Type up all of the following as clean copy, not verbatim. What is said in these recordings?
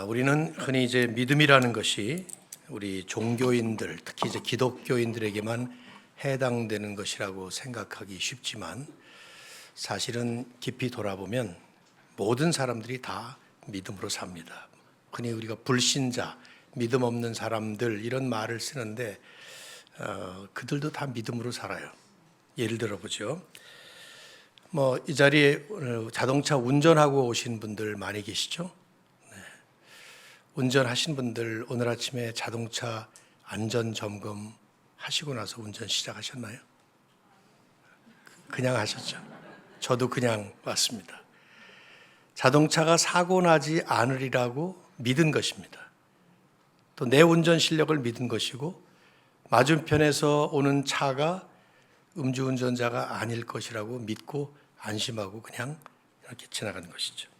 우리는 흔히 이제 믿음이라는 것이 우리 종교인들, 특히 이제 기독교인들에게만 해당되는 것이라고 생각하기 쉽지만 사실은 깊이 돌아보면 모든 사람들이 다 믿음으로 삽니다. 흔히 우리가 불신자, 믿음 없는 사람들 이런 말을 쓰는데 그들도 다 믿음으로 살아요. 예를 들어보죠. 이 자리에 자동차 운전하고 오신 분들 많이 계시죠? 운전하신 분들 오늘 아침에 자동차 안전 점검 하시고 나서 운전 시작하셨나요? 그냥 하셨죠. 저도 그냥 왔습니다. 자동차가 사고 나지 않으리라고 믿은 것입니다. 또 내 운전 실력을 믿은 것이고 맞은편에서 오는 차가 음주운전자가 아닐 것이라고 믿고 안심하고 그냥 이렇게 지나가는 것이죠.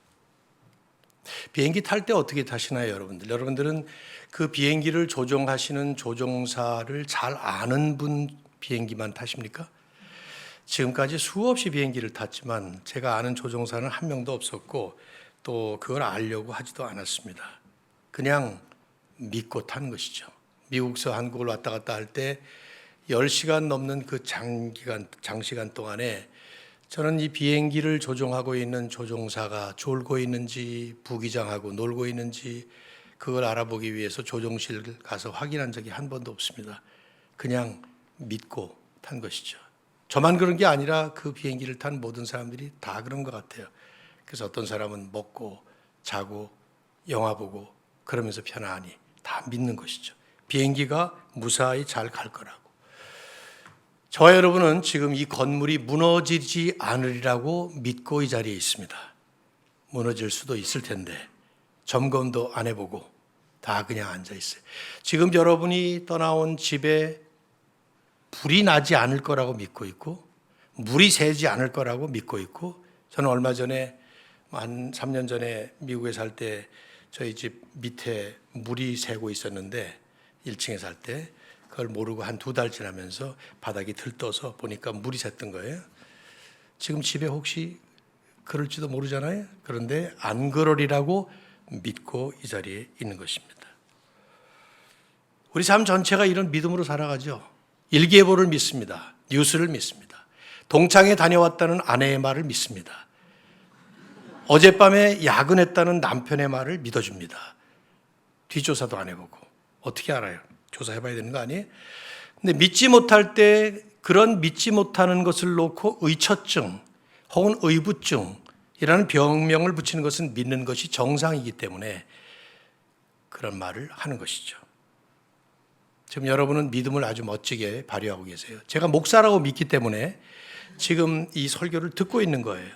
비행기 탈 때 어떻게 타시나요, 여러분들? 여러분들은 그 비행기를 조종하시는 조종사를 잘 아는 분 비행기만 타십니까? 지금까지 수없이 비행기를 탔지만 제가 아는 조종사는 한 명도 없었고 또 그걸 알려고 하지도 않았습니다. 그냥 믿고 탄 것이죠. 미국에서 한국을 왔다 갔다 할 때 10시간 넘는 그 장시간 동안에 저는 이 비행기를 조종하고 있는 조종사가 졸고 있는지 부기장하고 놀고 있는지 그걸 알아보기 위해서 조종실 가서 확인한 적이 한 번도 없습니다. 그냥 믿고 탄 것이죠. 저만 그런 게 아니라 그 비행기를 탄 모든 사람들이 다 그런 것 같아요. 그래서 어떤 사람은 먹고 자고 영화 보고 그러면서 편안히 다 믿는 것이죠. 비행기가 무사히 잘 갈 거라고. 저와 여러분은 지금 이 건물이 무너지지 않으리라고 믿고 이 자리에 있습니다. 무너질 수도 있을 텐데 점검도 안 해보고 다 그냥 앉아 있어요. 지금 여러분이 떠나온 집에 불이 나지 않을 거라고 믿고 있고 물이 새지 않을 거라고 믿고 있고 저는 얼마 전에 한 3년 전에 미국에 살 때 저희 집 밑에 물이 새고 있었는데 1층에 살 때 그걸 모르고 한 2달 지나면서 바닥이 들떠서 보니까 물이 샜던 거예요. 지금 집에 혹시 그럴지도 모르잖아요. 그런데 안 그러리라고 믿고 이 자리에 있는 것입니다. 우리 삶 전체가 이런 믿음으로 살아가죠. 일기예보를 믿습니다. 뉴스를 믿습니다. 동창회 다녀왔다는 아내의 말을 믿습니다. 어젯밤에 야근했다는 남편의 말을 믿어줍니다. 뒷조사도 안 해보고. 어떻게 알아요? 조사해봐야 되는 거 아니에요? 근데 믿지 못할 때 그런 믿지 못하는 것을 놓고 의처증 혹은 의부증이라는 병명을 붙이는 것은 믿는 것이 정상이기 때문에 그런 말을 하는 것이죠. 지금 여러분은 믿음을 아주 멋지게 발휘하고 계세요. 제가 목사라고 믿기 때문에 지금 이 설교를 듣고 있는 거예요.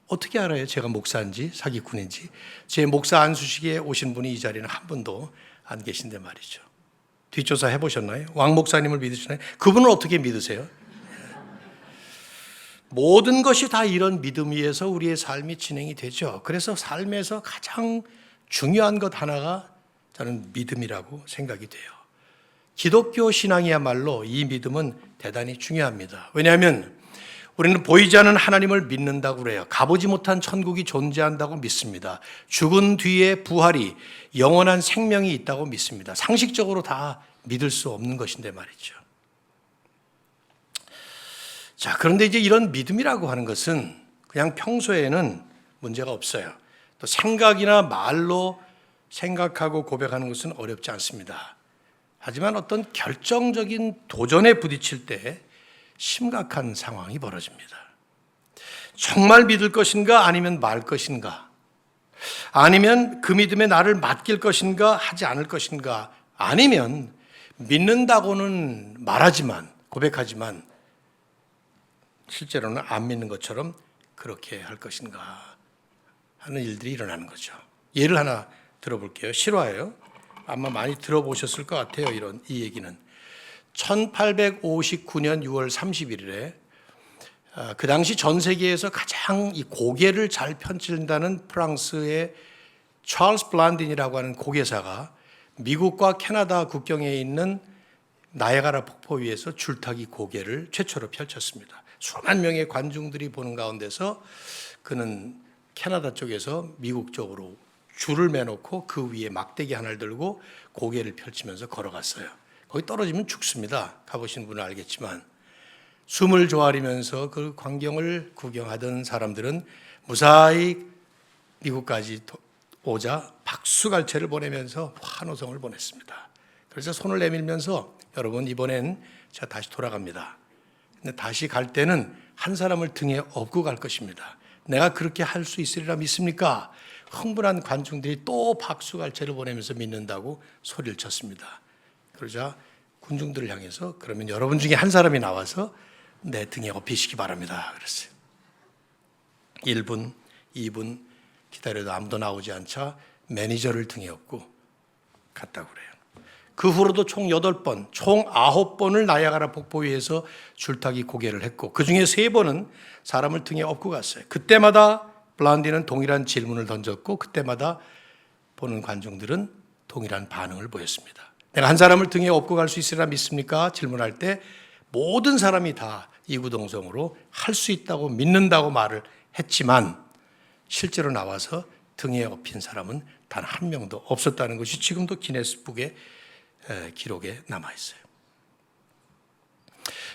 어떻게 알아요? 제가 목사인지 사기꾼인지. 제 목사 안수식에 오신 분이 이 자리에는 한 분도 안 계신데 말이죠. 뒷조사 해보셨나요? 왕 목사님을 믿으시나요? 그분은 어떻게 믿으세요? 모든 것이 다 이런 믿음 위에서 우리의 삶이 진행이 되죠. 그래서 삶에서 가장 중요한 것 하나가 저는 믿음이라고 생각이 돼요. 기독교 신앙이야말로 이 믿음은 대단히 중요합니다. 왜냐하면 우리는 보이지 않는 하나님을 믿는다고 그래요. 가보지 못한 천국이 존재한다고 믿습니다. 죽은 뒤에 부활이 영원한 생명이 있다고 믿습니다. 상식적으로 다 믿을 수 없는 것인데 말이죠. 자, 그런데 이제 이런 믿음이라고 하는 것은 그냥 평소에는 문제가 없어요. 또 생각이나 말로 생각하고 고백하는 것은 어렵지 않습니다. 하지만 어떤 결정적인 도전에 부딪힐 때 심각한 상황이 벌어집니다. 정말 믿을 것인가 아니면 말 것인가? 아니면 그 믿음에 나를 맡길 것인가 하지 않을 것인가? 아니면 믿는다고는 말하지만 고백하지만 실제로는 안 믿는 것처럼 그렇게 할 것인가 하는 일들이 일어나는 거죠. 예를 하나 들어볼게요. 실화예요. 아마 많이 들어보셨을 것 같아요. 이 얘기는 1859년 6월 31일에 그 당시 전 세계에서 가장 이 고개를 잘 펼친다는 프랑스의 찰스 블란딘이라고 하는 고개사가 미국과 캐나다 국경에 있는 나이아가라 폭포 위에서 줄타기 고개를 최초로 펼쳤습니다. 수만 명의 관중들이 보는 가운데서 그는 캐나다 쪽에서 미국 쪽으로 줄을 매놓고 그 위에 막대기 하나를 들고 고개를 펼치면서 걸어갔어요. 거기 떨어지면 죽습니다. 가보신 분은 알겠지만 숨을 조아리면서 그 광경을 구경하던 사람들은 무사히 미국까지 오자 박수갈채를 보내면서 환호성을 보냈습니다. 그래서 손을 내밀면서 여러분 이번엔 제가 다시 돌아갑니다. 근데 다시 갈 때는 한 사람을 등에 업고 갈 것입니다. 내가 그렇게 할 수 있으리라 믿습니까? 흥분한 관중들이 또 박수갈채를 보내면서 믿는다고 소리를 쳤습니다. 그러자 군중들을 향해서 그러면 여러분 중에 한 사람이 나와서 내 등에 업히시기 바랍니다. 그랬어요. 1분, 2분 기다려도 아무도 나오지 않자 매니저를 등에 업고 갔다고 그래요. 그 후로도 총 8번, 총 9번을 나야가라 폭포 위에서 줄타기 고개를 했고 그 중에 3번은 사람을 등에 업고 갔어요. 그때마다 블라운디는 동일한 질문을 던졌고 그때마다 보는 관중들은 동일한 반응을 보였습니다. 내가 한 사람을 등에 업고 갈 수 있으리라 믿습니까? 질문할 때 모든 사람이 다 이구동성으로 할 수 있다고 믿는다고 말을 했지만 실제로 나와서 등에 업힌 사람은 단 한 명도 없었다는 것이 지금도 기네스북의 기록에 남아있어요.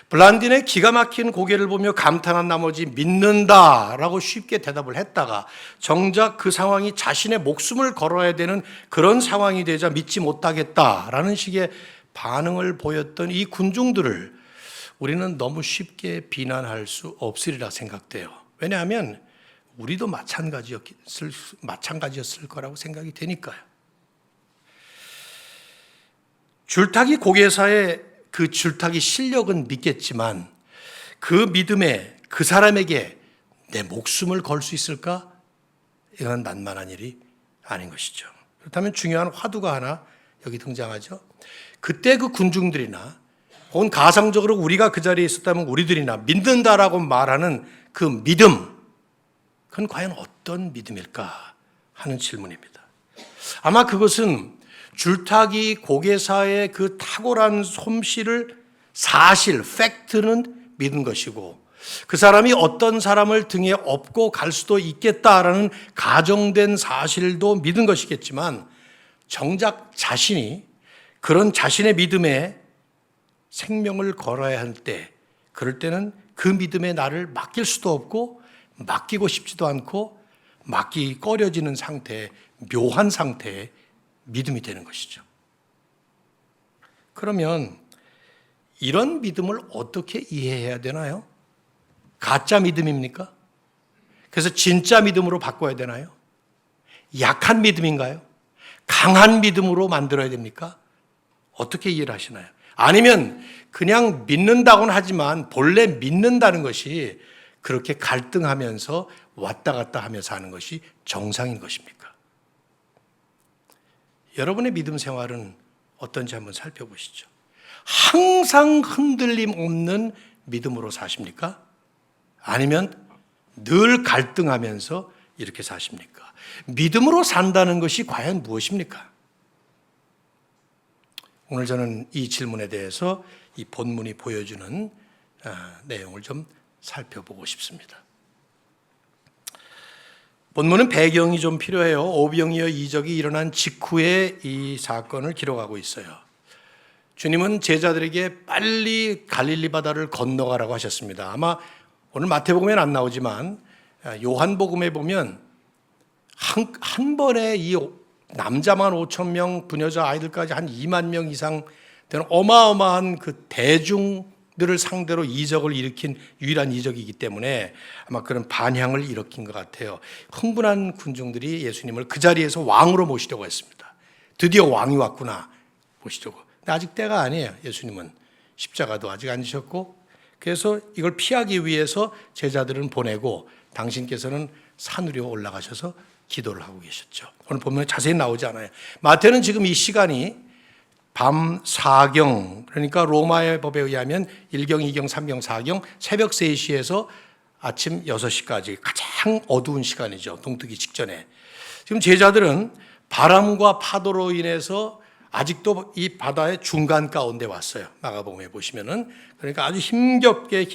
블란딘의 기가 막힌 고개를 보며 감탄한 나머지 믿는다라고 쉽게 대답을 했다가 정작 그 상황이 자신의 목숨을 걸어야 되는 그런 상황이 되자 믿지 못하겠다라는 식의 반응을 보였던 이 군중들을 우리는 너무 쉽게 비난할 수 없으리라 생각돼요. 왜냐하면 우리도 마찬가지였을 거라고 생각이 되니까요. 줄타기 고개사의 그 줄타기 실력은 믿겠지만 그 믿음에 그 사람에게 내 목숨을 걸 수 있을까? 이건 만만한 일이 아닌 것이죠. 그렇다면 중요한 화두가 하나 여기 등장하죠. 그때 그 군중들이나 혹은 가상적으로 우리가 그 자리에 있었다면 우리들이나 믿는다라고 말하는 그 믿음, 그건 과연 어떤 믿음일까 하는 질문입니다. 아마 그것은 줄타기 고개사의 그 탁월한 솜씨를 사실, 팩트는 믿은 것이고 그 사람이 어떤 사람을 등에 업고 갈 수도 있겠다라는 가정된 사실도 믿은 것이겠지만 정작 자신이 그런 자신의 믿음에 생명을 걸어야 할 때, 그럴 때는 그 믿음에 나를 맡길 수도 없고 맡기고 싶지도 않고 맡기 꺼려지는 상태에, 묘한 상태에 믿음이 되는 것이죠. 그러면 이런 믿음을 어떻게 이해해야 되나요? 가짜 믿음입니까? 그래서 진짜 믿음으로 바꿔야 되나요? 약한 믿음인가요? 강한 믿음으로 만들어야 됩니까? 어떻게 이해를 하시나요? 아니면 그냥 믿는다고는 하지만 본래 믿는다는 것이 그렇게 갈등하면서 왔다 갔다 하면서 하는 것이 정상인 것입니까? 여러분의 믿음 생활은 어떤지 한번 살펴보시죠. 항상 흔들림 없는 믿음으로 사십니까? 아니면 늘 갈등하면서 이렇게 사십니까? 믿음으로 산다는 것이 과연 무엇입니까? 오늘 저는 이 질문에 대해서 이 본문이 보여주는 내용을 좀 살펴보고 싶습니다. 본문은 배경이 좀 필요해요. 오병이어 이적이 일어난 직후에 이 사건을 기록하고 있어요. 주님은 제자들에게 빨리 갈릴리 바다를 건너가라고 하셨습니다. 아마 오늘 마태복음에는 안 나오지만 요한복음에 보면 한 번에 이 남자만 5천 명, 부녀자 아이들까지 한 2만 명 이상 되는 어마어마한 그 대중들을 상대로 이적을 일으킨 유일한 이적이기 때문에 아마 그런 반향을 일으킨 것 같아요. 흥분한 군중들이 예수님을 그 자리에서 왕으로 모시려고 했습니다. 드디어 왕이 왔구나 모시려고. 근데 아직 때가 아니에요. 예수님은 십자가도 아직 안 지셨고, 그래서 이걸 피하기 위해서 제자들은 보내고 당신께서는 산 위로 올라가셔서 기도를 하고 계셨죠. 오늘 보면 자세히 나오지 않아요. 마태는 지금 이 시간이 밤 4경, 그러니까 로마의 법에 의하면 1경, 2경, 3경, 4경, 새벽 3시에서 아침 6시까지 가장 어두운 시간이죠. 동트기 직전에. 지금 제자들은 바람과 파도로 인해서 아직도 이 바다의 중간 가운데 왔어요. 마가복음에 보시면은. 그러니까 아주 힘겹게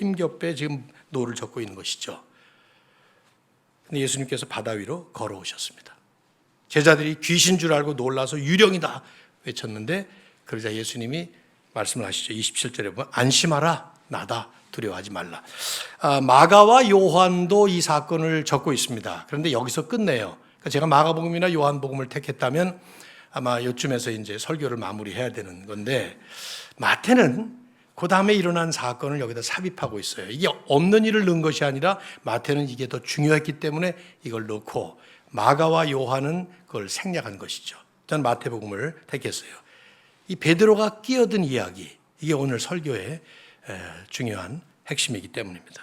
지금 노를 젓고 있는 것이죠. 근데 예수님께서 바다 위로 걸어오셨습니다. 제자들이 귀신 줄 알고 놀라서 유령이다 외쳤는데 그러자 예수님이 말씀을 하시죠. 27절에 보면 안심하라 나다 두려워하지 말라. 마가와 요한도 이 사건을 적고 있습니다. 그런데 여기서 끝내요. 그러니까 제가 마가복음이나 요한복음을 택했다면 아마 요쯤에서 이제 설교를 마무리해야 되는 건데 마태는 그 다음에 일어난 사건을 여기다 삽입하고 있어요. 이게 없는 일을 넣은 것이 아니라 마태는 이게 더 중요했기 때문에 이걸 넣고 마가와 요한은 그걸 생략한 것이죠. 저는 마태복음을 택했어요. 이 베드로가 끼어든 이야기, 이게 오늘 설교의 중요한 핵심이기 때문입니다.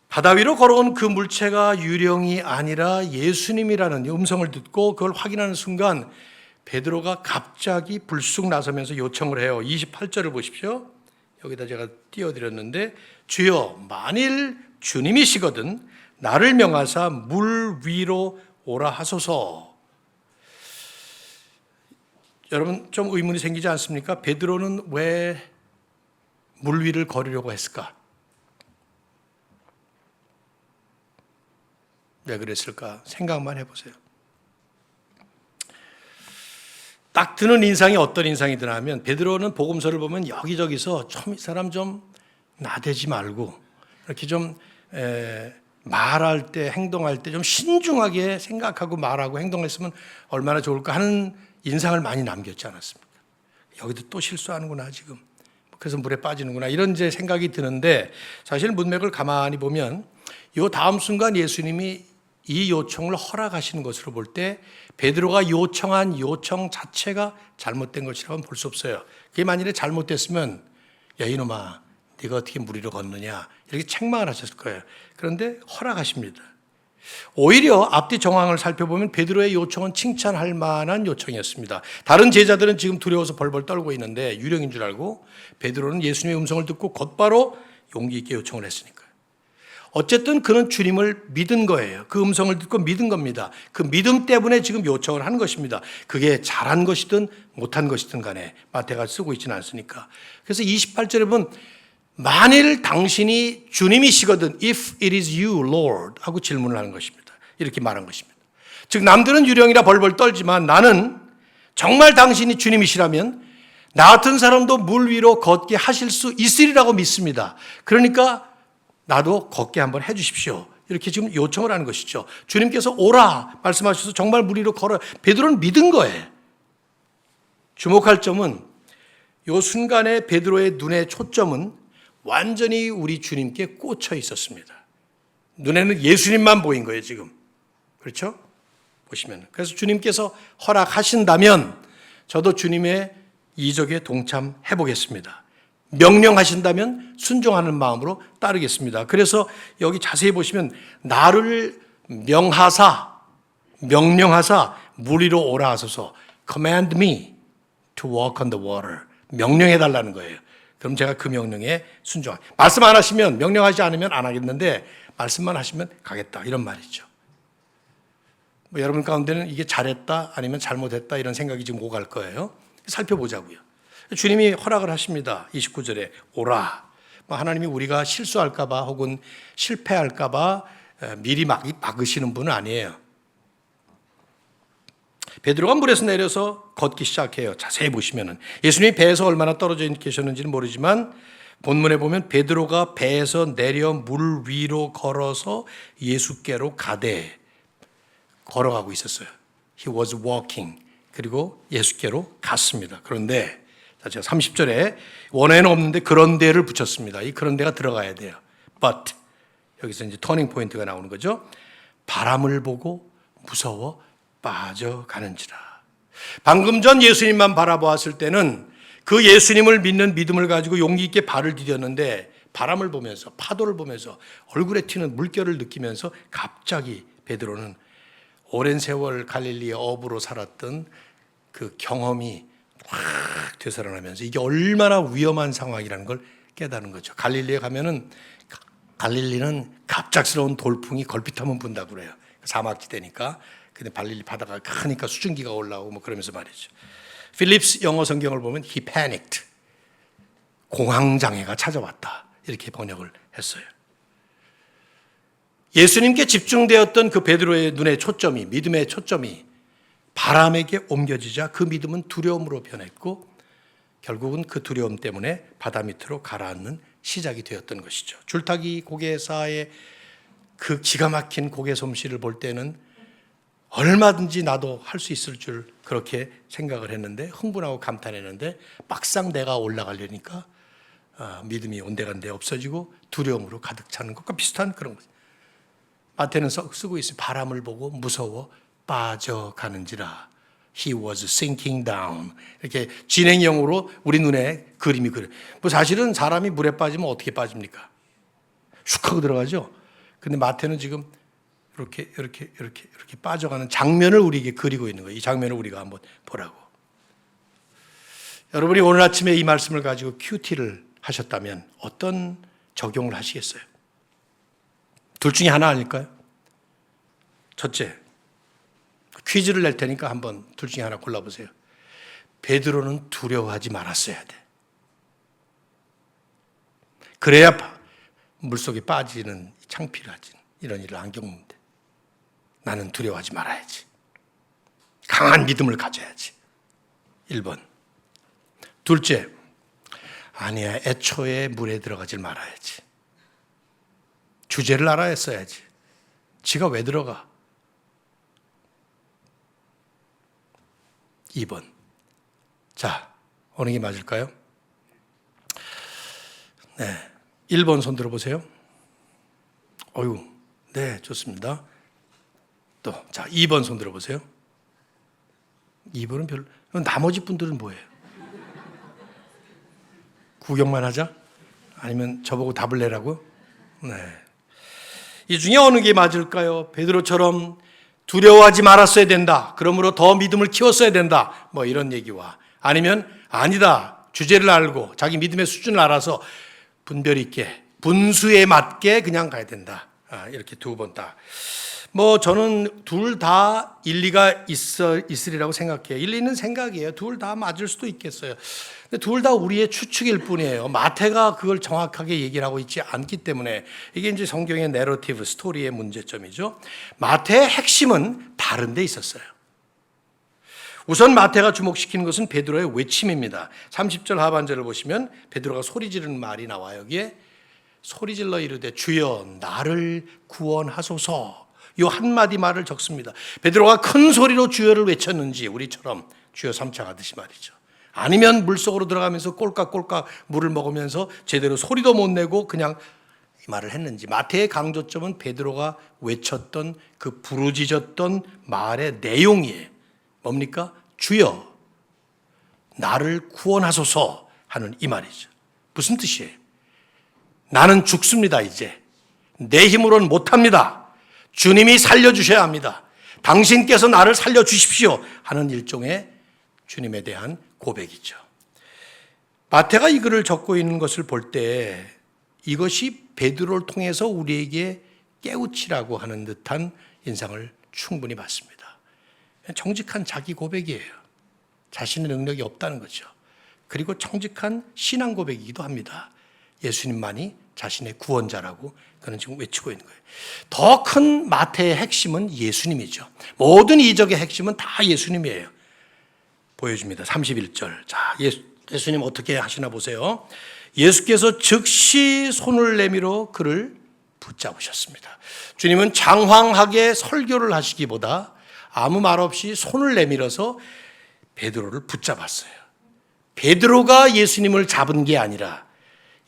바다 위로 걸어온 그 물체가 유령이 아니라 예수님이라는 음성을 듣고 그걸 확인하는 순간 베드로가 갑자기 불쑥 나서면서 요청을 해요. 28절을 보십시오. 여기다 제가 띄워드렸는데 주여 만일 주님이시거든 나를 명하사 물 위로 오라 하소서. 여러분 좀 의문이 생기지 않습니까? 베드로는 왜 물 위를 걸으려고 했을까? 왜 그랬을까? 생각만 해보세요. 딱 드는 인상이 어떤 인상이 드나 하면 베드로는 복음서를 보면 여기저기서 좀 이 사람 좀 나대지 말고 이렇게 좀 말할 때 행동할 때 좀 신중하게 생각하고 말하고 행동했으면 얼마나 좋을까 하는 인상을 많이 남겼지 않았습니까? 여기도 또 실수하는구나 지금. 그래서 물에 빠지는구나 이런 이제 생각이 드는데 사실 문맥을 가만히 보면 이 다음 순간 예수님이 이 요청을 허락하시는 것으로 볼 때 베드로가 요청한 요청 자체가 잘못된 것이라고는 볼 수 없어요. 그게 만일에 잘못됐으면 야 이놈아 네가 어떻게 물 위로 걷느냐 이렇게 책망을 하셨을 거예요. 그런데 허락하십니다. 오히려 앞뒤 정황을 살펴보면 베드로의 요청은 칭찬할 만한 요청이었습니다. 다른 제자들은 지금 두려워서 벌벌 떨고 있는데 유령인 줄 알고 베드로는 예수님의 음성을 듣고 곧바로 용기 있게 요청을 했으니까요. 어쨌든 그는 주님을 믿은 거예요. 그 음성을 듣고 믿은 겁니다. 그 믿음 때문에 지금 요청을 한 것입니다. 그게 잘한 것이든 못한 것이든 간에 마태가 쓰고 있지는 않으니까. 그래서 28절에 보면 만일 당신이 주님이시거든 if it is you Lord 하고 질문을 하는 것입니다. 이렇게 말한 것입니다. 즉 남들은 유령이라 벌벌 떨지만 나는 정말 당신이 주님이시라면 나 같은 사람도 물 위로 걷게 하실 수 있으리라고 믿습니다. 그러니까 나도 걷게 한번 해 주십시오. 이렇게 지금 요청을 하는 것이죠. 주님께서 오라 말씀하셔서 정말 물 위로 걸어. 베드로는 믿은 거예요. 주목할 점은 이 순간에 베드로의 눈의 초점은 완전히 우리 주님께 꽂혀 있었습니다. 눈에는 예수님만 보인 거예요, 지금. 그렇죠? 보시면. 그래서 주님께서 허락하신다면 저도 주님의 이적에 동참해 보겠습니다. 명령하신다면 순종하는 마음으로 따르겠습니다. 그래서 여기 자세히 보시면 나를 명령하사 물 위로 오라 하소서. Command me to walk on the water. 명령해 달라는 거예요. 그럼 제가 그 명령에 순종하겠다. 말씀 안 하시면 명령하지 않으면 안 하겠는데 말씀만 하시면 가겠다. 이런 말이죠. 뭐 여러분 가운데는 이게 잘했다 아니면 잘못했다 이런 생각이 지금 오갈 거예요. 살펴보자고요. 주님이 허락을 하십니다. 29절에 오라. 하나님이 우리가 실수할까 봐 혹은 실패할까 봐 미리 막으시는 분은 아니에요. 베드로가 물에서 내려서 걷기 시작해요. 자세히 보시면은 예수님이 배에서 얼마나 떨어져 계셨는지는 모르지만 본문에 보면 베드로가 배에서 내려 물 위로 걸어서 예수께로 가되 걸어가고 있었어요. He was walking. 그리고 예수께로 갔습니다. 그런데 제가 30절에 원어에는 없는데 그런데를 붙였습니다. 이 그런데가 들어가야 돼요. But 여기서 이제 터닝 포인트가 나오는 거죠. 바람을 보고 무서워 빠져가는지라. 방금 전 예수님만 바라보았을 때는 그 예수님을 믿는 믿음을 가지고 용기 있게 발을 디뎠는데 바람을 보면서 파도를 보면서 얼굴에 튀는 물결을 느끼면서 갑자기 베드로는 오랜 세월 갈릴리의 어부로 살았던 그 경험이 확 되살아나면서 이게 얼마나 위험한 상황이라는 걸 깨닫는 거죠. 갈릴리에 가면은 갈릴리는 갑작스러운 돌풍이 걸핏하면 분다고 그래요. 사막지대니까. 근데 갈릴리 바다가 크니까 수증기가 올라오고 뭐 그러면서 말이죠. 필립스 영어 성경을 보면 he panicked. 공황장애가 찾아왔다. 이렇게 번역을 했어요. 예수님께 집중되었던 그 베드로의 눈의 초점이, 믿음의 초점이 바람에게 옮겨지자 그 믿음은 두려움으로 변했고 결국은 그 두려움 때문에 바다 밑으로 가라앉는 시작이 되었던 것이죠. 줄타기 고개사의 그 기가 막힌 고개 솜씨를 볼 때는 얼마든지 나도 할 수 있을 줄 그렇게 생각을 했는데, 흥분하고 감탄했는데 막상 내가 올라가려니까 믿음이 온데간데 없어지고 두려움으로 가득 차는 것과 비슷한 그런 거죠. 마태는 쓰고 있어요. 바람을 보고 무서워 빠져가는지라. He was sinking down. 이렇게 진행형으로 우리 눈에 그림이 그려. 뭐 사실은 사람이 물에 빠지면 어떻게 빠집니까? 슉 하고 들어가죠. 근데 마태는 지금 이렇게 빠져가는 장면을 우리에게 그리고 있는 거예요. 이 장면을 우리가 한번 보라고. 여러분이 오늘 아침에 이 말씀을 가지고 큐티를 하셨다면 어떤 적용을 하시겠어요? 둘 중에 하나 아닐까요? 첫째, 퀴즈를 낼 테니까 한번 둘 중에 하나 골라보세요. 베드로는 두려워하지 말았어야 돼. 그래야 물속에 빠지는 창피하지 이런 일을 안 겪는데, 나는 두려워하지 말아야지. 강한 믿음을 가져야지. 1번. 둘째, 아니야, 애초에 물에 들어가질 말아야지. 주제를 알아야 써야지. 지가 왜 들어가? 2번. 자, 어느 게 맞을까요? 네. 1번 손 들어보세요. 어휴, 네, 좋습니다. 또, 자, 2번 손 들어보세요. 2번은 별로, 나머지 분들은 뭐예요? 구경만 하자? 아니면 저보고 답을 내라고요? 네. 이 중에 어느 게 맞을까요? 베드로처럼 두려워하지 말았어야 된다. 그러므로 더 믿음을 키웠어야 된다. 뭐 이런 얘기와, 아니면 아니다. 주제를 알고 자기 믿음의 수준을 알아서 분별 있게 분수에 맞게 그냥 가야 된다. 이렇게 두 번 다. 뭐 저는 둘 다 일리가 있으리라고 생각해요. 일리 있는 생각이에요. 둘 다 맞을 수도 있겠어요. 근데 둘 다 우리의 추측일 뿐이에요. 마태가 그걸 정확하게 얘기를 하고 있지 않기 때문에 이게 이제 성경의 내러티브 스토리의 문제점이죠. 마태의 핵심은 다른 데 있었어요. 우선 마태가 주목시키는 것은 베드로의 외침입니다. 30절 하반절을 보시면 베드로가 소리 지르는 말이 나와요. 여기에 소리질러 이르되 주여 나를 구원하소서, 이 한마디 말을 적습니다. 베드로가 큰 소리로 주여를 외쳤는지 우리처럼 주여 삼창하듯이 말이죠. 아니면 물속으로 들어가면서 꼴깍꼴깍 물을 먹으면서 제대로 소리도 못 내고 그냥 이 말을 했는지. 마태의 강조점은 베드로가 외쳤던 그 부르짖었던 말의 내용이에요. 뭡니까? 주여 나를 구원하소서 하는 이 말이죠. 무슨 뜻이에요? 나는 죽습니다. 이제 내 힘으로는 못합니다. 주님이 살려주셔야 합니다. 당신께서 나를 살려주십시오 하는 일종의 주님에 대한 고백이죠. 마태가 이 글을 적고 있는 것을 볼 때 이것이 베드로를 통해서 우리에게 깨우치라고 하는 듯한 인상을 충분히 받습니다. 정직한 자기 고백이에요. 자신의 능력이 없다는 거죠. 그리고 정직한 신앙 고백이기도 합니다. 예수님만이 자신의 구원자라고 그는 지금 외치고 있는 거예요. 더 큰 마태의 핵심은 예수님이죠. 모든 이적의 핵심은 다 예수님이에요. 보여줍니다. 31절. 자, 예수님 어떻게 하시나 보세요. 예수께서 즉시 손을 내밀어 그를 붙잡으셨습니다. 주님은 장황하게 설교를 하시기보다 아무 말 없이 손을 내밀어서 베드로를 붙잡았어요. 베드로가 예수님을 잡은 게 아니라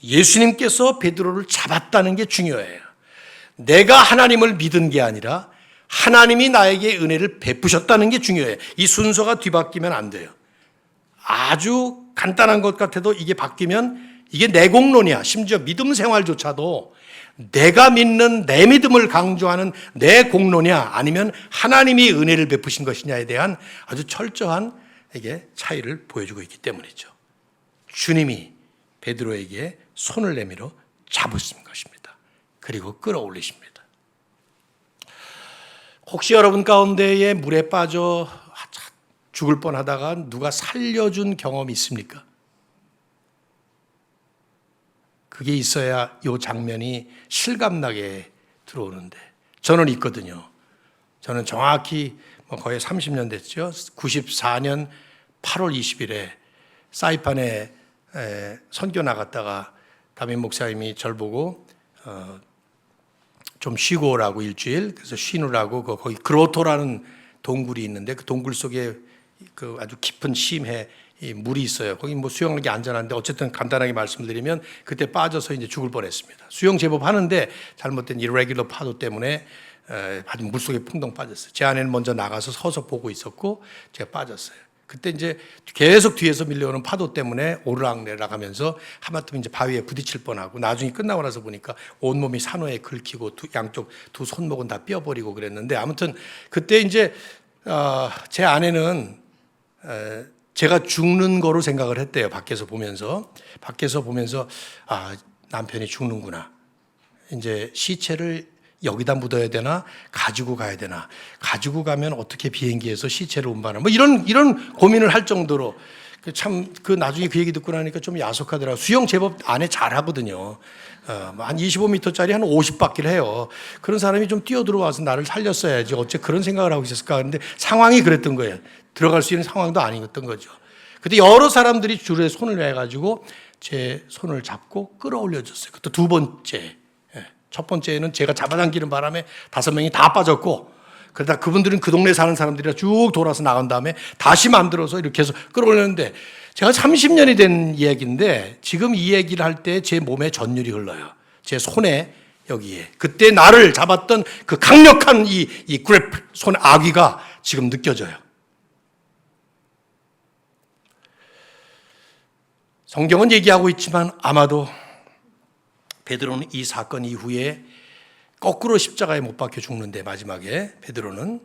예수님께서 베드로를 잡았다는 게 중요해요. 내가 하나님을 믿은 게 아니라 하나님이 나에게 은혜를 베푸셨다는 게 중요해요. 이 순서가 뒤바뀌면 안 돼요. 아주 간단한 것 같아도 이게 바뀌면 이게 내공론이야. 심지어 믿음 생활조차도 내가 믿는 내 믿음을 강조하는 내 공론이야, 아니면 하나님이 은혜를 베푸신 것이냐에 대한 아주 철저한 이게 차이를 보여주고 있기 때문이죠. 주님이 베드로에게 손을 내밀어 잡으신 것입니다. 그리고 끌어올리십니다. 혹시 여러분 가운데에 물에 빠져 죽을 뻔하다가 누가 살려준 경험이 있습니까? 그게 있어야 이 장면이 실감나게 들어오는데 저는 있거든요. 저는 정확히 거의 30년 됐죠. 94년 8월 20일에 사이판에 선교 나갔다가 담임 목사님이 절 보고 좀 쉬고 오라고 일주일. 그래서 쉬느라고 거기 그로토라는 동굴이 있는데 그 동굴 속에 그 아주 깊은 심해 이 물이 있어요. 거기 수영하기 안전한데 어쨌든 간단하게 말씀드리면 그때 빠져서 이제 죽을 뻔했습니다. 수영 제법 하는데 잘못된 irregular 파도 때문에 아주 물속에 풍덩 빠졌어요. 제 아내는 먼저 나가서 서서 보고 있었고 제가 빠졌어요. 그때 이제 계속 뒤에서 밀려오는 파도 때문에 오르락내리락 하면서 하마터면 이제 바위에 부딪힐 뻔하고 나중에 끝나고 나서 보니까 온몸이 산호에 긁히고 양쪽 두 손목은 다 뼈버리고 그랬는데 아무튼 그때 이제 제 아내는 제가 죽는 거로 생각을 했대요. 밖에서 보면서 남편이 죽는구나. 이제 시체를 여기다 묻어야 되나 가지고 가야 되나, 가지고 가면 어떻게 비행기에서 시체를 운반하나, 이런 고민을 할 정도로 나중에 그 얘기 듣고 나니까 좀 야속하더라고요. 수영 제법 안에 잘하거든요. 한 25m짜리 한 50바퀴를 해요. 그런 사람이 좀 뛰어들어와서 나를 살렸어야지 어째 그런 생각을 하고 있었을까 하는데 상황이 그랬던 거예요. 들어갈 수 있는 상황도 아니었던 거죠. 그때 여러 사람들이 줄에 손을 내가지고 제 손을 잡고 끌어올려 줬어요. 그것도 두 번째. 첫 번째는 제가 잡아당기는 바람에 5명이 다 빠졌고, 그러다 그분들은 그 동네에 사는 사람들이라 쭉 돌아서 나간 다음에 다시 만들어서 이렇게 해서 끌어올렸는데, 제가 30년이 된 이야기인데 지금 이 얘기를 할 때 제 몸에 전율이 흘러요. 제 손에 여기에 그때 나를 잡았던 그 강력한 이 그래프 손 아귀가 지금 느껴져요. 성경은 얘기하고 있지만 아마도 베드로는 이 사건 이후에 거꾸로 십자가에 못 박혀 죽는데, 마지막에 베드로는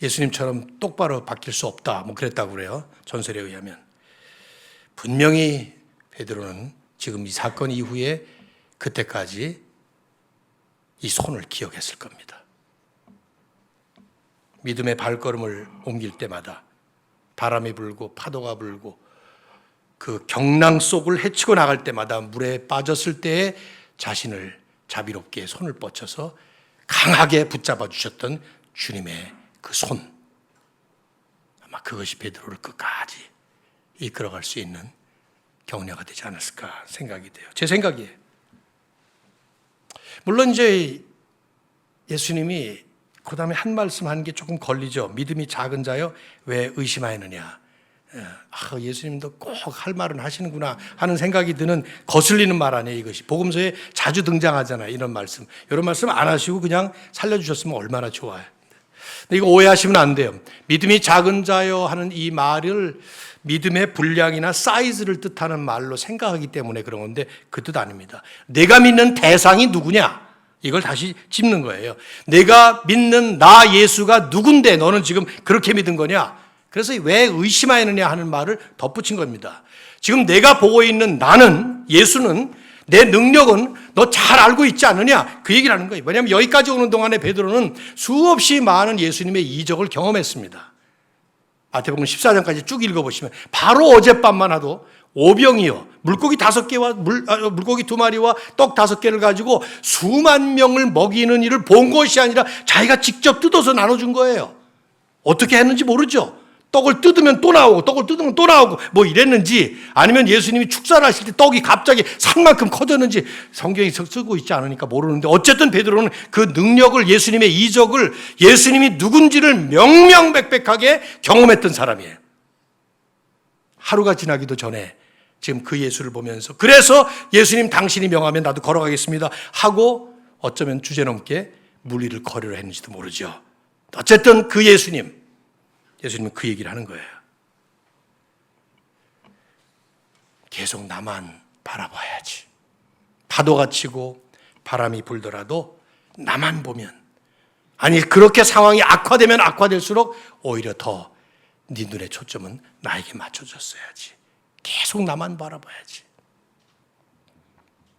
예수님처럼 똑바로 박힐 수 없다 그랬다고 그래요. 전설에 의하면. 분명히 베드로는 지금 이 사건 이후에 그때까지 이 손을 기억했을 겁니다. 믿음의 발걸음을 옮길 때마다 바람이 불고 파도가 불고 그 경랑 속을 헤치고 나갈 때마다 물에 빠졌을 때에 자신을 자비롭게 손을 뻗쳐서 강하게 붙잡아 주셨던 주님의 그 손, 아마 그것이 베드로를 끝까지 이끌어갈 수 있는 격려가 되지 않았을까 생각이 돼요. 제 생각이에요. 물론 이제 예수님이 그 다음에 한 말씀 하는 게 조금 걸리죠. 믿음이 작은 자여 왜 의심하였느냐. 예수님도 꼭 할 말은 하시는구나 하는 생각이 드는 거슬리는 말 아니에요. 이것이 복음서에 자주 등장하잖아요. 이런 말씀. 이런 말씀 안 하시고 그냥 살려주셨으면 얼마나 좋아요. 근데 이거 오해하시면 안 돼요. 믿음이 작은 자여 하는 이 말을 믿음의 분량이나 사이즈를 뜻하는 말로 생각하기 때문에 그런 건데 그 뜻 아닙니다. 내가 믿는 대상이 누구냐? 이걸 다시 짚는 거예요. 내가 믿는 나 예수가 누군데 너는 지금 그렇게 믿은 거냐? 그래서 왜 의심하느냐 하는 말을 덧붙인 겁니다. 지금 내가 보고 있는 나는, 예수는, 내 능력은 너 잘 알고 있지 않느냐? 그 얘기를 하는 거예요. 왜냐하면 여기까지 오는 동안에 베드로는 수없이 많은 예수님의 이적을 경험했습니다. 마태복음 14장까지 쭉 읽어보시면 바로 어젯밤만 하도 오병이요, 물고기 5개와 물고기 2마리와 떡 5개를 가지고 수만 명을 먹이는 일을 본 것이 아니라 자기가 직접 뜯어서 나눠준 거예요. 어떻게 했는지 모르죠. 떡을 뜯으면 또 나오고 떡을 뜯으면 또 나오고 이랬는지, 아니면 예수님이 축사를 하실 때 떡이 갑자기 산만큼 커졌는지 성경이 쓰고 있지 않으니까 모르는데, 어쨌든 베드로는 그 능력을, 예수님의 이적을, 예수님이 누군지를 명명백백하게 경험했던 사람이에요. 하루가 지나기도 전에 지금 그 예수를 보면서, 그래서 예수님 당신이 명하면 나도 걸어가겠습니다 하고 어쩌면 주제넘게 물 위를 걸으려 했는지도 모르죠. 어쨌든 그 예수님은 그 얘기를 하는 거예요. 계속 나만 바라봐야지. 파도가 치고 바람이 불더라도 나만 보면, 아니 그렇게 상황이 악화되면 악화될수록 오히려 더 네 눈의 초점은 나에게 맞춰졌어야지. 계속 나만 바라봐야지.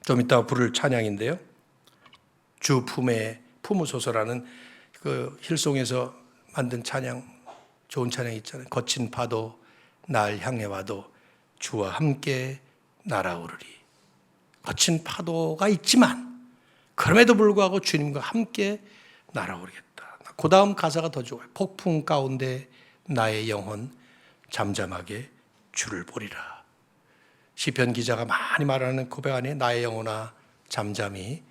좀 이따가 부를 찬양인데요, 주 품에 품으소서라는 그 힐송에서 만든 찬양, 좋은 찬양 있잖아요. 거친 파도 날 향해 와도 주와 함께 날아오르리. 거친 파도가 있지만 그럼에도 불구하고 주님과 함께 날아오르겠다. 그 다음 가사가 더 좋아요. 폭풍 가운데 나의 영혼 잠잠하게 주를 보리라. 시편 기자가 많이 말하는 고백 안에 나의 영혼아 잠잠히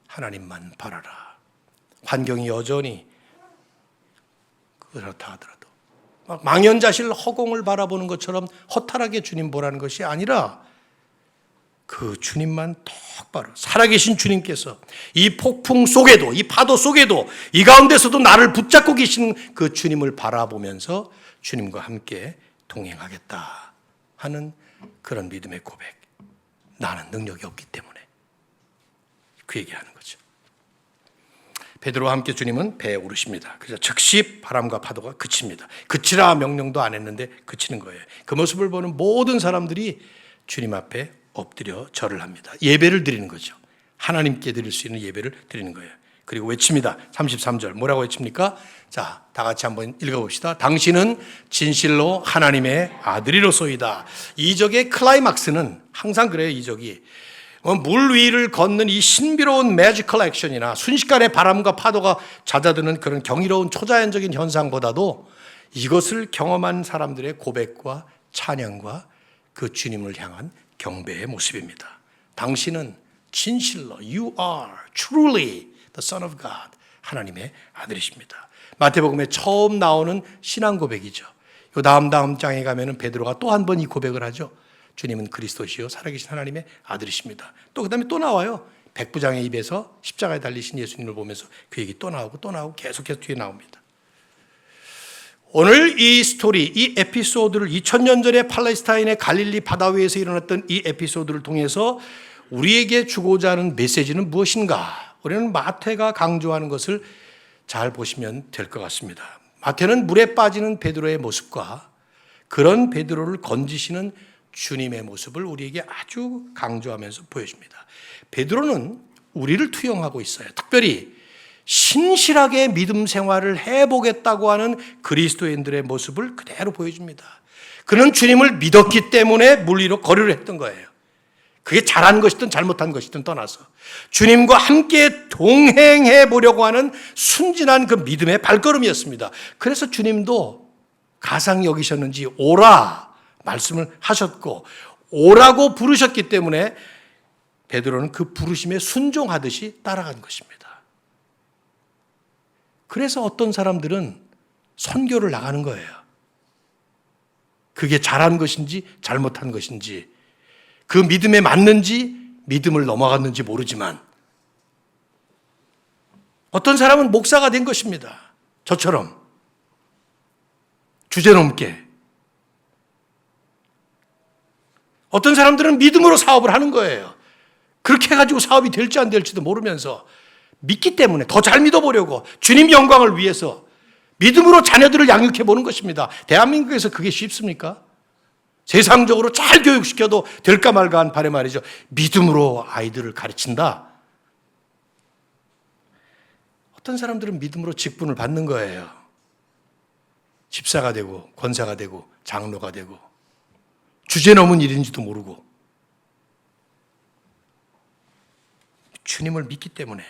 하나님만 바라라. 환경이 여전히 그렇다 하더라도 막 망연자실 허공을 바라보는 것처럼 허탈하게 주님 보라는 것이 아니라 그 주님만 똑바로 살아계신 주님께서 이 폭풍 속에도 이 파도 속에도 이 가운데서도 나를 붙잡고 계신 그 주님을 바라보면서 주님과 함께 동행하겠다 하는 그런 믿음의 고백. 나는 능력이 없기 때문에 그 얘기하는 거죠. 베드로와 함께 주님은 배에 오르십니다. 그래서 즉시 바람과 파도가 그칩니다. 그치라 명령도 안 했는데 그치는 거예요. 그 모습을 보는 모든 사람들이 주님 앞에 엎드려 절을 합니다. 예배를 드리는 거죠. 하나님께 드릴 수 있는 예배를 드리는 거예요. 그리고 외칩니다. 33절 뭐라고 외칩니까? 자, 다 같이 한번 읽어봅시다. 당신은 진실로 하나님의 아들이로소이다. 이적의 클라이막스는 항상 그래요. 이적이 물 위를 걷는 이 신비로운 매지컬 액션이나 순식간에 바람과 파도가 잦아드는 그런 경이로운 초자연적인 현상보다도 이것을 경험한 사람들의 고백과 찬양과 그 주님을 향한 경배의 모습입니다. 당신은 진실로 You are truly the Son of God. 하나님의 아들이십니다. 마태복음에 처음 나오는 신앙 고백이죠. 이 다음 장에 가면은 베드로가 또 한 번 이 고백을 하죠. 주님은 그리스도시요 살아계신 하나님의 아들이십니다. 또 그다음에 또 나와요. 백부장의 입에서 십자가에 달리신 예수님을 보면서 그 얘기 또 나오고 계속해서 뒤에 나옵니다. 오늘 이 스토리, 이 에피소드를 2000년 전에 팔레스타인의 갈릴리 바다 위에서 일어났던 이 에피소드를 통해서 우리에게 주고자 하는 메시지는 무엇인가? 우리는 마태가 강조하는 것을 잘 보시면 될 것 같습니다. 마태는 물에 빠지는 베드로의 모습과 그런 베드로를 건지시는 주님의 모습을 우리에게 아주 강조하면서 보여줍니다. 베드로는 우리를 투영하고 있어요. 특별히 신실하게 믿음 생활을 해보겠다고 하는 그리스도인들의 모습을 그대로 보여줍니다. 그는 주님을 믿었기 때문에 물 위로 거리를 했던 거예요. 그게 잘한 것이든 잘못한 것이든 떠나서 주님과 함께 동행해 보려고 하는 순진한 그 믿음의 발걸음이었습니다. 그래서 주님도 가상 여기셨는지 오라 말씀을 하셨고 오라고 부르셨기 때문에 베드로는 그 부르심에 순종하듯이 따라간 것입니다. 그래서 어떤 사람들은 선교를 나가는 거예요. 그게 잘한 것인지 잘못한 것인지 그 믿음에 맞는지 믿음을 넘어갔는지 모르지만 어떤 사람은 목사가 된 것입니다. 저처럼 주제넘게. 어떤 사람들은 믿음으로 사업을 하는 거예요. 그렇게 해가지고 사업이 될지 안 될지도 모르면서 믿기 때문에 더 잘 믿어보려고 주님 영광을 위해서 믿음으로 자녀들을 양육해 보는 것입니다. 대한민국에서 그게 쉽습니까? 세상적으로 잘 교육시켜도 될까 말까 한 바람에 말이죠. 믿음으로 아이들을 가르친다. 어떤 사람들은 믿음으로 직분을 받는 거예요. 집사가 되고 권사가 되고 장로가 되고 주제 넘은 일인지도 모르고 주님을 믿기 때문에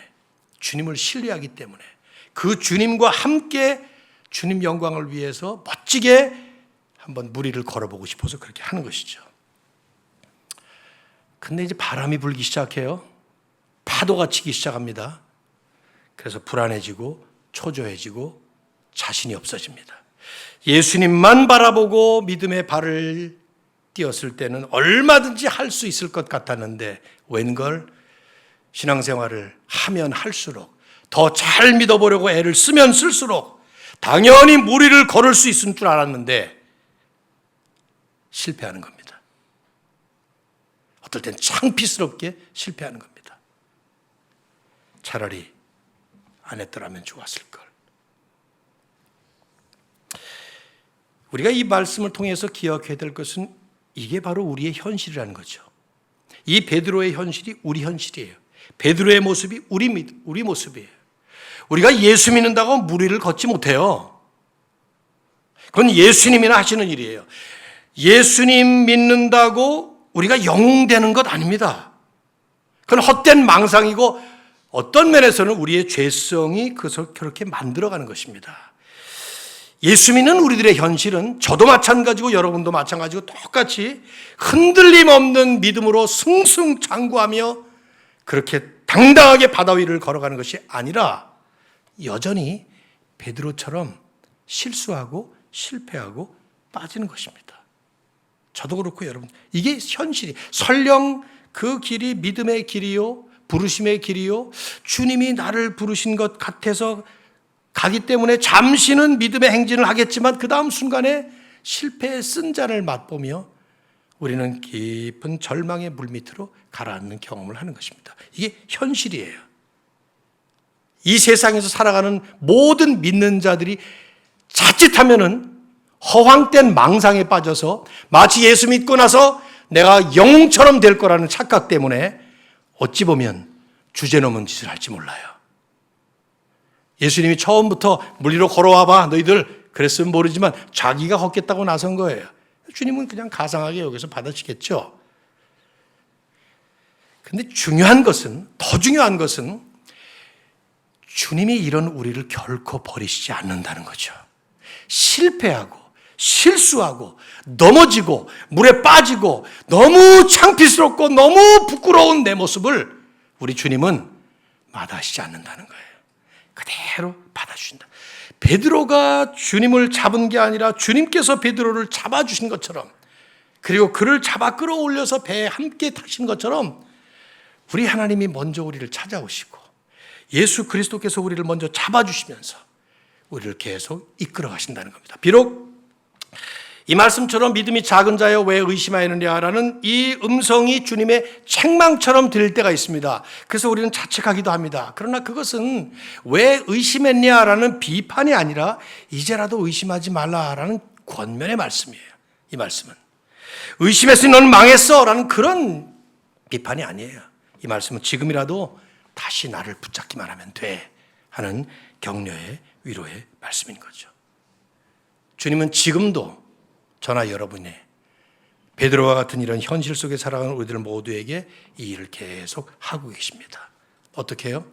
주님을 신뢰하기 때문에 그 주님과 함께 주님 영광을 위해서 멋지게 한번 무리를 걸어보고 싶어서 그렇게 하는 것이죠. 근데 이제 바람이 불기 시작해요. 파도가 치기 시작합니다. 그래서 불안해지고 초조해지고 자신이 없어집니다. 예수님만 바라보고 믿음의 발을 띄었을 때는 얼마든지 할 수 있을 것 같았는데 웬걸 신앙생활을 하면 할수록 더 잘 믿어보려고 애를 쓰면 쓸수록 당연히 무리를 걸을 수 있을 줄 알았는데 실패하는 겁니다. 어떨 땐 창피스럽게 실패하는 겁니다. 차라리 안 했더라면 좋았을 걸. 우리가 이 말씀을 통해서 기억해야 될 것은 이게 바로 우리의 현실이라는 거죠. 이 베드로의 현실이 우리 현실이에요. 베드로의 모습이 우리 모습이에요. 우리가 예수 믿는다고 무리를 걷지 못해요. 그건 예수님이나 하시는 일이에요. 예수님 믿는다고 우리가 영웅되는 것 아닙니다. 그건 헛된 망상이고 어떤 면에서는 우리의 죄성이 그것을 그렇게 만들어가는 것입니다. 예수 믿는 우리들의 현실은 저도 마찬가지고 여러분도 마찬가지고 똑같이 흔들림 없는 믿음으로 승승장구하며 그렇게 당당하게 바다 위를 걸어가는 것이 아니라 여전히 베드로처럼 실수하고 실패하고 빠지는 것입니다. 저도 그렇고 여러분, 이게 현실이. 설령 그 길이 믿음의 길이요, 부르심의 길이요, 주님이 나를 부르신 것 같아서 가기 때문에 잠시는 믿음의 행진을 하겠지만 그 다음 순간에 실패의 쓴잔을 맛보며 우리는 깊은 절망의 물밑으로 가라앉는 경험을 하는 것입니다. 이게 현실이에요. 이 세상에서 살아가는 모든 믿는 자들이 자칫하면은 허황된 망상에 빠져서 마치 예수 믿고 나서 내가 영웅처럼 될 거라는 착각 때문에 어찌 보면 주제넘은 짓을 할지 몰라요. 예수님이 처음부터 물 위로 걸어와봐 너희들 그랬으면 모르지만 자기가 걷겠다고 나선 거예요. 주님은 그냥 가상하게 여기서 받아치겠죠. 그런데 더 중요한 것은 주님이 이런 우리를 결코 버리시지 않는다는 거죠. 실패하고 실수하고 넘어지고 물에 빠지고 너무 창피스럽고 너무 부끄러운 내 모습을 우리 주님은 마다하시지 않는다는 거예요. 그대로 받아주신다. 베드로가 주님을 잡은 게 아니라 주님께서 베드로를 잡아주신 것처럼, 그리고 그를 잡아 끌어올려서 배에 함께 타신 것처럼 우리 하나님이 먼저 우리를 찾아오시고 예수 그리스도께서 우리를 먼저 잡아주시면서 우리를 계속 이끌어 가신다는 겁니다. 비록 이 말씀처럼 믿음이 작은 자여 왜 의심하였느냐라는 이 음성이 주님의 책망처럼 들릴 때가 있습니다. 그래서 우리는 자책하기도 합니다. 그러나 그것은 왜 의심했냐라는 비판이 아니라 이제라도 의심하지 말라라는 권면의 말씀이에요. 이 말씀은 의심했으니 너는 망했어 라는 그런 비판이 아니에요. 이 말씀은 지금이라도 다시 나를 붙잡기만 하면 돼 하는 격려의 위로의 말씀인 거죠. 주님은 지금도 저나 여러분의 베드로와 같은 이런 현실 속에 살아가는 우리들 모두에게 이 일을 계속 하고 계십니다. 어떻게 해요?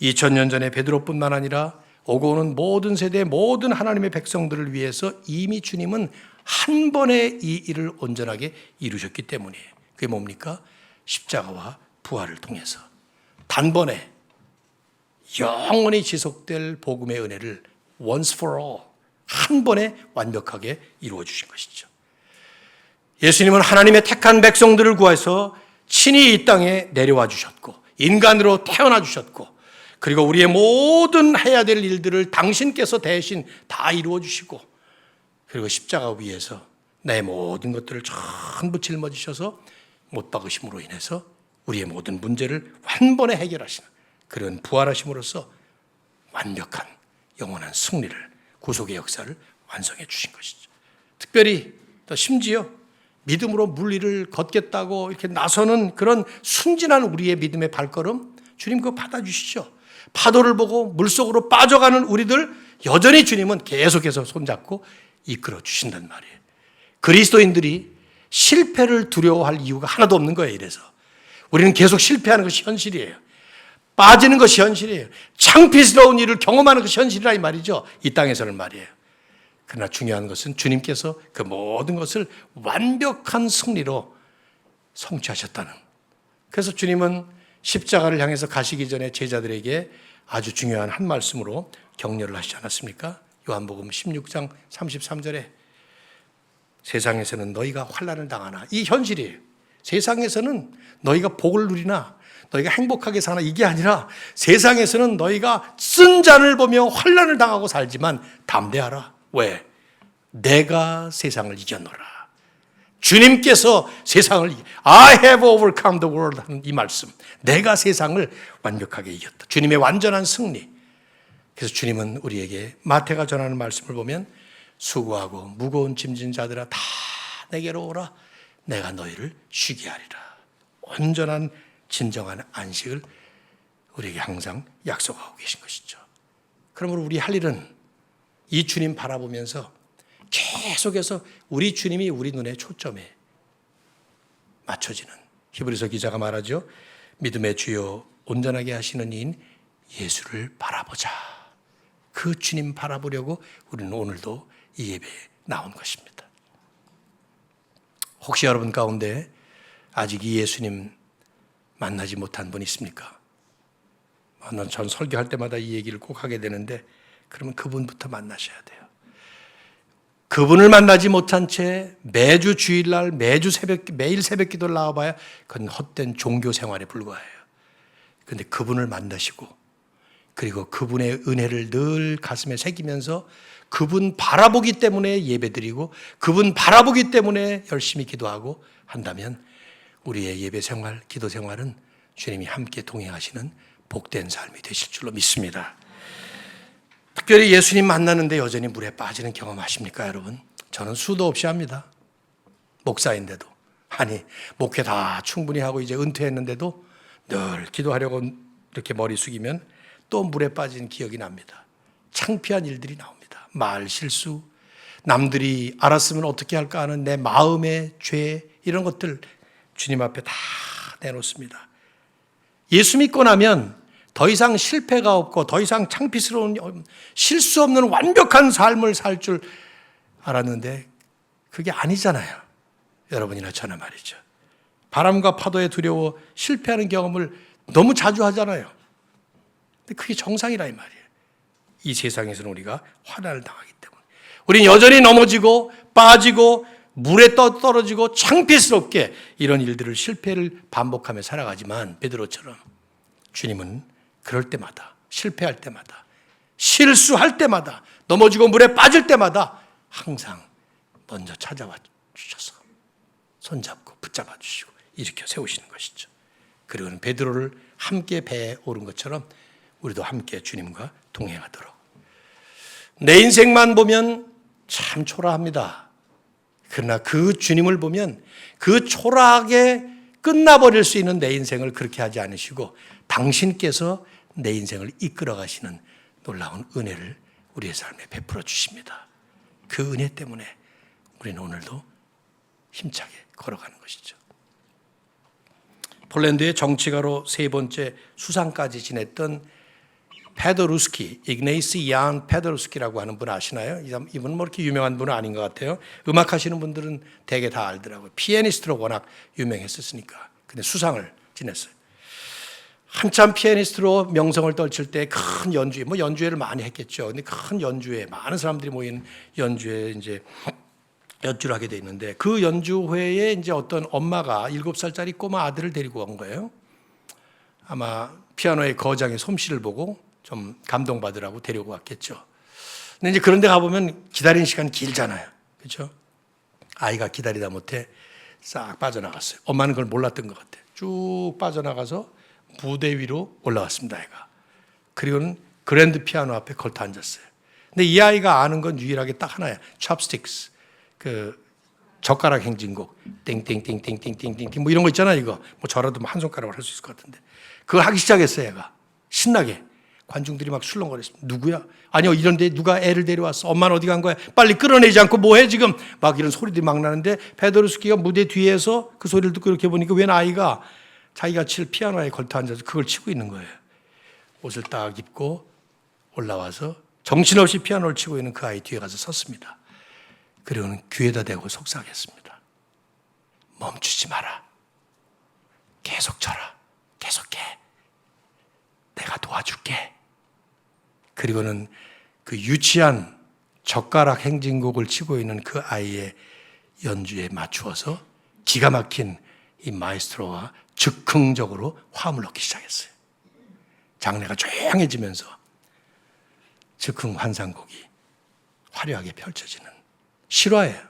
2000년 전에 베드로뿐만 아니라 오고 오는 모든 세대 모든 하나님의 백성들을 위해서 이미 주님은 한 번에 이 일을 온전하게 이루셨기 때문이에요. 그게 뭡니까? 십자가와 부활을 통해서 단번에 영원히 지속될 복음의 은혜를 once for all 한 번에 완벽하게 이루어 주신 것이죠. 예수님은 하나님의 택한 백성들을 구해서 친히 이 땅에 내려와 주셨고 인간으로 태어나 주셨고 그리고 우리의 모든 해야 될 일들을 당신께서 대신 다 이루어 주시고 그리고 십자가 위에서 내 모든 것들을 전부 짊어지셔서 못 박으심으로 인해서 우리의 모든 문제를 한 번에 해결하시는 그런 부활하심으로써 완벽한 영원한 승리를 구속의 역사를 완성해 주신 것이죠. 특별히 또 심지어 믿음으로 물 위를 걷겠다고 이렇게 나서는 그런 순진한 우리의 믿음의 발걸음 주님 그거 받아주시죠. 파도를 보고 물속으로 빠져가는 우리들 여전히 주님은 계속해서 손잡고 이끌어 주신단 말이에요. 그리스도인들이 실패를 두려워할 이유가 하나도 없는 거예요. 이래서 우리는 계속 실패하는 것이 현실이에요. 빠지는 것이 현실이에요. 창피스러운 일을 경험하는 것이 현실이라 이 말이죠. 이 땅에서는 말이에요. 그러나 중요한 것은 주님께서 그 모든 것을 완벽한 승리로 성취하셨다는. 그래서 주님은 십자가를 향해서 가시기 전에 제자들에게 아주 중요한 한 말씀으로 격려를 하시지 않았습니까? 요한복음 16장 33절에 세상에서는 너희가 환난을 당하나, 이 현실이에요. 세상에서는 너희가 복을 누리나 너희가 행복하게 사나 이게 아니라 세상에서는 너희가 쓴 잔을 보며 환난을 당하고 살지만 담대하라. 왜? 내가 세상을 이겨노라. 주님께서 세상을 I have overcome the world 하는 이 말씀, 내가 세상을 완벽하게 이겼다. 주님의 완전한 승리. 그래서 주님은 우리에게 마태가 전하는 말씀을 보면 수고하고 무거운 짐진 자들아 다 내게로 오라. 내가 너희를 쉬게 하리라. 온전한 진정한 안식을 우리에게 항상 약속하고 계신 것이죠. 그러므로 우리 할 일은 이 주님 바라보면서 계속해서 우리 주님이 우리 눈의 초점에 맞춰지는, 히브리서 기자가 말하죠. 믿음의 주요 온전하게 하시는 이인 예수를 바라보자. 그 주님 바라보려고 우리는 오늘도 이 예배에 나온 것입니다. 혹시 여러분 가운데 아직 이 예수님 만나지 못한 분 있습니까? 전 설교할 때마다 이 얘기를 꼭 하게 되는데 그러면 그분부터 만나셔야 돼요. 그분을 만나지 못한 채 매주 주일날 매일 새벽 기도를 나와봐야 그건 헛된 종교 생활에 불과해요. 그런데 그분을 만나시고 그리고 그분의 은혜를 늘 가슴에 새기면서 그분 바라보기 때문에 예배드리고 그분 바라보기 때문에 열심히 기도하고 한다면 우리의 예배 생활, 기도 생활은 주님이 함께 동행하시는 복된 삶이 되실 줄로 믿습니다. 특별히 예수님 만나는데 여전히 물에 빠지는 경험하십니까, 여러분? 저는 수도 없이 합니다. 목사인데도. 아니, 목회 다 충분히 하고 이제 은퇴했는데도 늘 기도하려고 이렇게 머리 숙이면 또 물에 빠진 기억이 납니다. 창피한 일들이 나옵니다. 말 실수, 남들이 알았으면 어떻게 할까 하는 내 마음의 죄, 이런 것들 주님 앞에 다 내놓습니다. 예수 믿고 나면 더 이상 실패가 없고 더 이상 창피스러운 실수 없는 완벽한 삶을 살 줄 알았는데 그게 아니잖아요. 여러분이나 저나 말이죠. 바람과 파도에 두려워 실패하는 경험을 너무 자주 하잖아요. 근데 그게 정상이라 이 말이에요. 이 세상에서는 우리가 환난을 당하기 때문에 우리는 여전히 넘어지고 빠지고 물에 떨어지고 창피스럽게 이런 일들을 실패를 반복하며 살아가지만 베드로처럼 주님은 그럴 때마다 실패할 때마다 실수할 때마다 넘어지고 물에 빠질 때마다 항상 먼저 찾아와 주셔서 손잡고 붙잡아 주시고 일으켜 세우시는 것이죠. 그리고는 베드로를 함께 배에 오른 것처럼 우리도 함께 주님과 동행하도록. 내 인생만 보면 참 초라합니다. 그러나 그 주님을 보면 그 초라하게 끝나버릴 수 있는 내 인생을 그렇게 하지 않으시고 당신께서 내 인생을 이끌어 가시는 놀라운 은혜를 우리의 삶에 베풀어 주십니다. 그 은혜 때문에 우리는 오늘도 힘차게 걸어가는 것이죠. 폴란드의 정치가로 세 번째 수상까지 지냈던 페도루스키, 이그네이스 얀 페도루스키라고 하는 분 아시나요? 이분은 뭐 이렇게 유명한 분은 아닌 것 같아요. 음악 하시는 분들은 대개 다 알더라고요. 피아니스트로 워낙 유명했었으니까. 근데 수상을 지냈어요. 한참 피아니스트로 명성을 떨칠 때 큰 연주회, 뭐 연주회를 많이 했겠죠. 근데 큰 연주회, 많은 사람들이 모인 연주회에 이제 연주를 하게 돼 있는데 그 연주회에 이제 어떤 엄마가 7살짜리 꼬마 아들을 데리고 온 거예요. 아마 피아노의 거장의 솜씨를 보고 좀 감동받으라고 데리고 왔겠죠. 근데 이제 그런 데 가보면 기다리는 시간이 길잖아요. 그렇죠? 아이가 기다리다 못해 싹 빠져나갔어요. 엄마는 그걸 몰랐던 것 같아요. 쭉 빠져나가서 무대 위로 올라왔습니다, 아이가. 그리고는 그랜드 피아노 앞에 걸터 앉았어요. 근데 이 아이가 아는 건 유일하게 딱 하나야. chopsticks. 그 젓가락 행진곡. 띵띵띵띵띵띵띵 뭐 이런 거 있잖아요, 이거. 뭐 저라도 한 손가락으로 할 수 있을 것 같은데. 그거 하기 시작했어요, 얘가. 신나게. 관중들이 막 술렁거렸습니다. 누구야? 아니요, 이런데 누가 애를 데려왔어? 엄마는 어디 간 거야? 빨리 끌어내지 않고 뭐해 지금? 막 이런 소리들이 막 나는데 페도루스키가 무대 뒤에서 그 소리를 듣고 이렇게 보니까 웬 아이가 자기가 칠 피아노에 걸터 앉아서 그걸 치고 있는 거예요. 옷을 딱 입고 올라와서 정신없이 피아노를 치고 있는 그 아이 뒤에 가서 섰습니다. 그리고는 귀에다 대고 속삭였습니다. 멈추지 마라. 계속 쳐라. 계속해. 내가 도와줄게. 그리고는 그 유치한 젓가락 행진곡을 치고 있는 그 아이의 연주에 맞추어서 기가 막힌 이 마에스트로와 즉흥적으로 화음을 넣기 시작했어요. 장례가 조용해지면서 즉흥 환상곡이 화려하게 펼쳐지는 실화예요.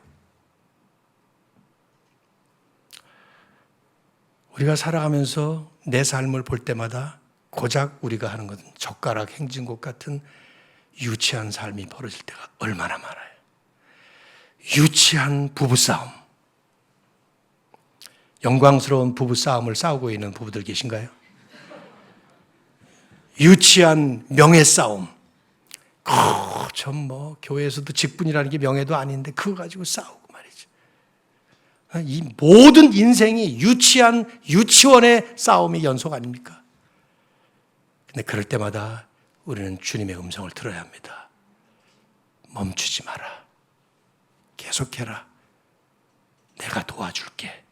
우리가 살아가면서 내 삶을 볼 때마다 고작 우리가 하는 것은 젓가락 행진곡 같은 유치한 삶이 벌어질 때가 얼마나 많아요. 유치한 부부싸움. 영광스러운 부부싸움을 싸우고 있는 부부들 계신가요? 유치한 명예싸움. 전 뭐 교회에서도 직분이라는 게 명예도 아닌데 그거 가지고 싸우고 말이죠. 이 모든 인생이 유치한 유치원의 싸움의 연속 아닙니까? 근데 그럴 때마다 우리는 주님의 음성을 들어야 합니다. 멈추지 마라. 계속해라. 내가 도와줄게.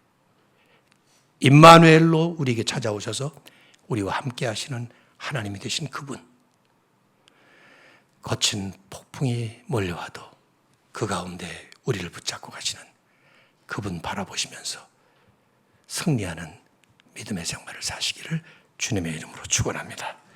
임마누엘로 우리에게 찾아오셔서 우리와 함께 하시는 하나님이 되신 그분. 거친 폭풍이 몰려와도 그 가운데 우리를 붙잡고 가시는 그분 바라보시면서 승리하는 믿음의 생활을 사시기를 주님의 이름으로 축원합니다.